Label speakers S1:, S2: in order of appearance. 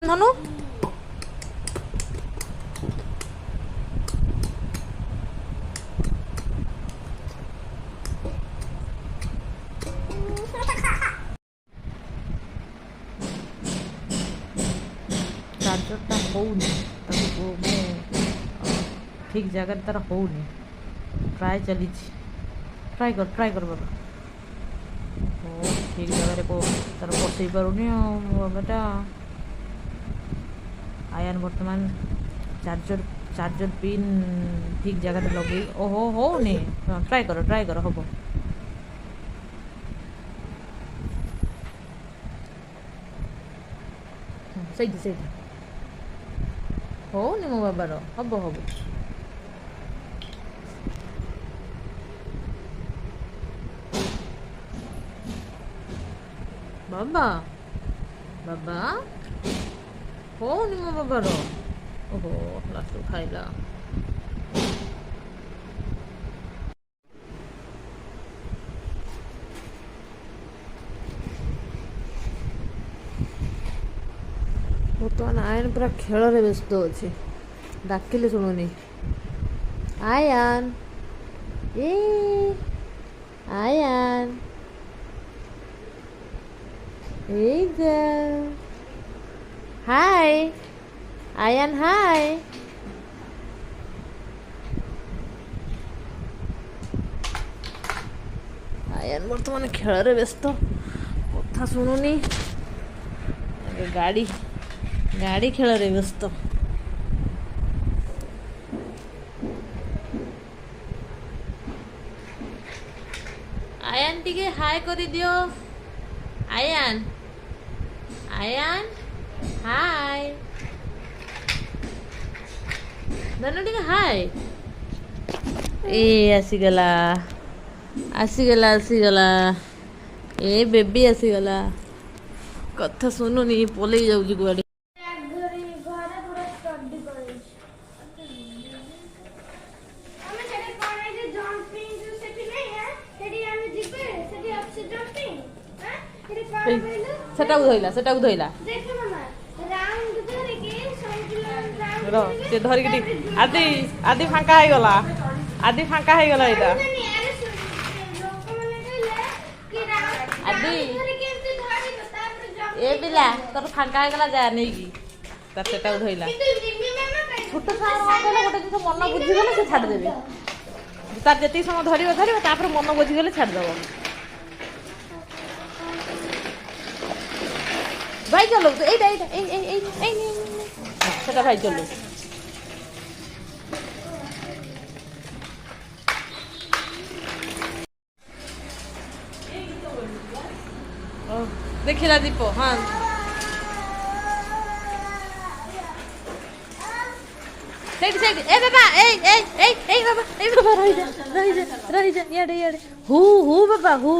S1: ଧନୁ ଚାର୍ଜରଟା ହଉନି ତାକୁ ଠିକ୍ ଜାଗାରେ ତାର ହଉନି। ट्राए चली ट्राए कर बाबा ठीक जगह को तार बसई पारूनी बाबाटा। आयान बर्तमान चार्जर पिन ठीक जगह लगे ओहो होनी ट्राए कर हम से होनी मो बाबार हम बाबा बाबा होनी मो बाबार ओहो लास्ट खाइला बर्तमान आयन पूरा खेल व्यस्त अच्छे डाकिले शुणुनी आयान ए Ayan Hey girl. Hi. Ayan, hi. Ayan बर्तमान खेल व्यस्त कथा शुणुनी गाड़ी खेल व्यस्त। आयन टिके हाय कर दियो आयन आयन हाय धनु टिके हाय ए आसीगला ए बेबी आसीगला कथा सुनुनी पलई जाऊँ कुआडे सेटा धोइला से धरिक आदि आदि फांका हो गला इटा आदि ए बिला तोर फांका हो गला जा नहीं की तार सेटा धोइला छोट छुआ गोटे जिन मन बुझीगले से छाड़देवे तार जी समय धर मन बुझीगले छाड़देव भाई चलो तो सेटा भाई चलो देखिला दीप हाँ ए बाबा बाबा रही जा याडे हु बाबा हु